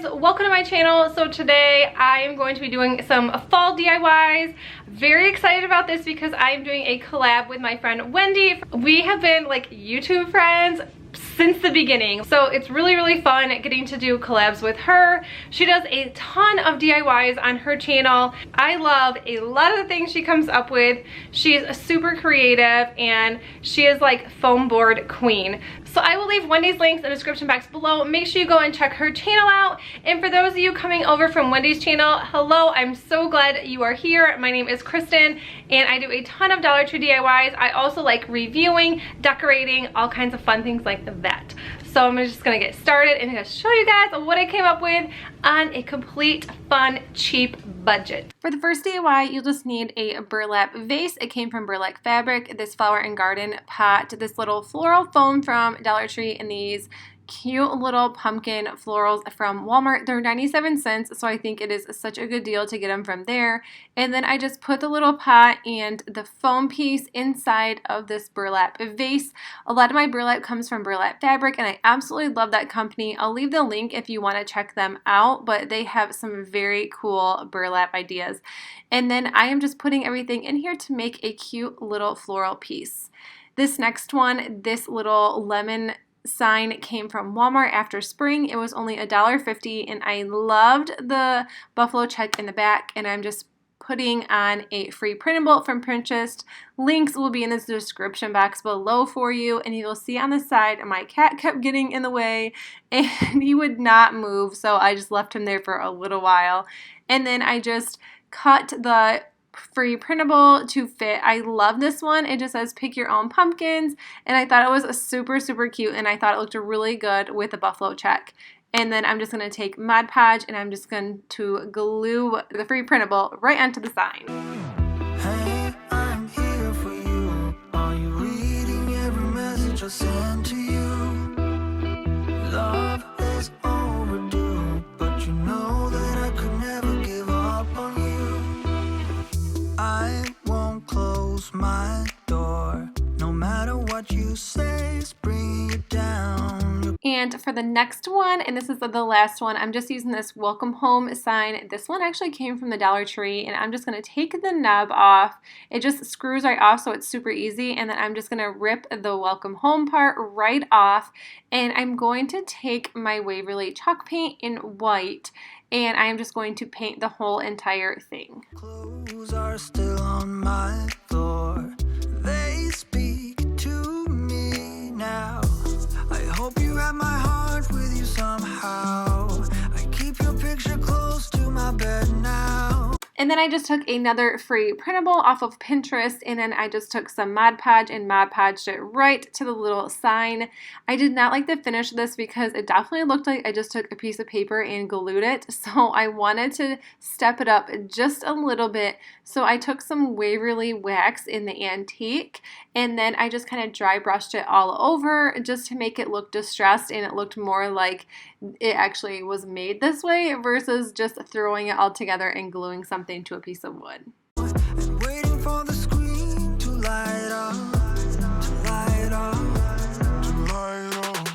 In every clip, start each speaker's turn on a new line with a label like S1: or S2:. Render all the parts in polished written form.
S1: guys, welcome to my channel. So today I am going to be doing some fall DIYs. Very excited about this because I'm doing a collab with my friend Wendy. We have been like YouTube friends since the beginning, so it's really fun getting to do collabs with her. She does a ton of DIYs on her channel. I love a lot of the things she comes up with. She's super creative and she is like foam board queen. So I will leave Wendy's links in the description box below. Make sure you go and check her channel out. And for those of you coming over from Wendy's channel, hello, I'm so glad you are here. My name is Kristen and I do a ton of Dollar Tree DIYs. I also like reviewing, decorating, all kinds of fun things like that. So I'm just gonna get started and I'm gonna show you guys what I came up with on a complete, fun, cheap budget. For the first DIY, you'll just need a burlap vase. It came from Burlap Fabric, this flower and garden pot, this little floral foam from Dollar Tree, and these cute little pumpkin florals from Walmart. They're 97 cents, so I think it is such a good deal to get them from there. And then I just put the little pot and the foam piece inside of this burlap vase. A lot of my burlap comes from Burlap Fabric and I absolutely love that company. I'll leave the link if you want to check them out, but they have some very cool burlap ideas. And then I am just putting everything in here to make a cute little floral piece. This next one, this little lemon sign came from Walmart after spring. It was only $1.50 and I loved the buffalo check in the back, and I'm just putting on a free printable from Pinterest. Links will be in the description box below for you, and you'll see on the side my cat kept getting in the way and he would not move, so I just left him there for a little while. And then I just cut the free printable to fit. I love this one. It just says pick your own pumpkins, and I thought it was super cute, and I thought it looked really good with the buffalo check. And then I'm just going to take Mod Podge and I'm just going to glue the free printable right onto the sign.
S2: Hey, I'm here for you. Are you reading every message I send to you? Love is overdue, but you know that I could never give up on you. I won't close my door, no matter what you say, it's bringing you down.
S1: And for the next one, and this is the last one, I'm just using this welcome home sign. This one actually came from the Dollar Tree, and I'm just going to take the nub off. It just screws right off, so it's super easy. And then I'm just going to rip the welcome home part right off, and I'm going to take my Waverly chalk paint in white, and I am just going to paint the whole entire thing.
S2: Clothes are still on my floor. They speak to me now. I hope you have my heart with you somehow. I keep your picture close to my bed now.
S1: And then I just took another free printable off of Pinterest, and then I just took some Mod Podge and Mod Podged it right to the little sign. I did not like the finish of this because it definitely looked like I just took a piece of paper and glued it. So I wanted to step it up just a little bit. So I took some Waverly wax in the antique, and then I just kind of dry brushed it all over just to make it look distressed, and it looked more like it actually was made this way versus just throwing it all together and gluing something to a piece of wood.
S2: And waiting for the screen to light up, to light up, to light up.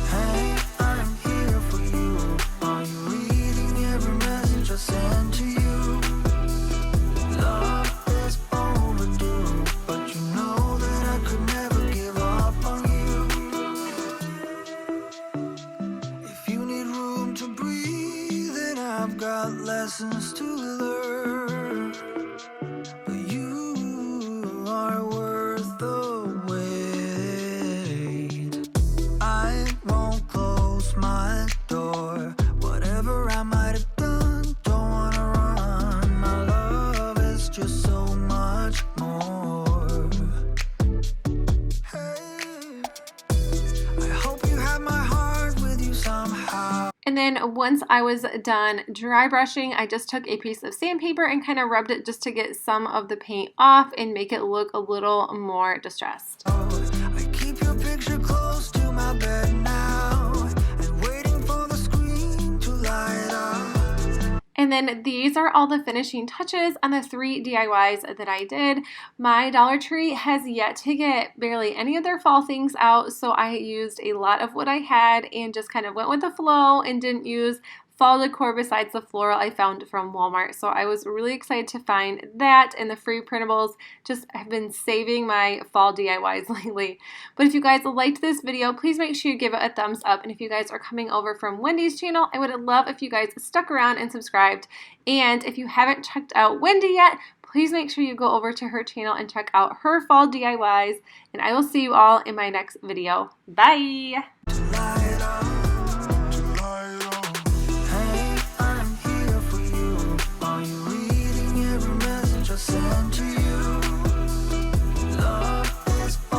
S2: Hey, I'm here for you. Are you reading every message I send to you? Love is overdue, but you know that I could never give up on you. If you need room to breathe, then I've got lessons to learn. But you are worth the wait. I won't close my door. Whatever I might have done, don't wanna run. My love is just so much more. Hey, I hope you have my heart with you somehow.
S1: And then once I was done dry brushing, I just took a piece of sandpaper and kind of rubbed it just to get some of the paint off and make it look a little more distressed.
S2: I keep your picture close to my bed now, and waiting for the screen to light up.
S1: And then these are all the finishing touches on the 3 DIYs that I did. My Dollar Tree has yet to get barely any of their fall things out, so I used a lot of what I had and just kind of went with the flow and didn't use fall decor besides the floral I found from Walmart. So I was really excited to find that, and the free printables. Just have been saving my fall DIYs lately. But if you guys liked this video, please make sure you give it a thumbs up. And if you guys are coming over from Wendy's channel, I would love if you guys stuck around and subscribed. And if you haven't checked out Wendy yet, please make sure you go over to her channel and check out her fall DIYs. And I will see you all in my next video. Bye!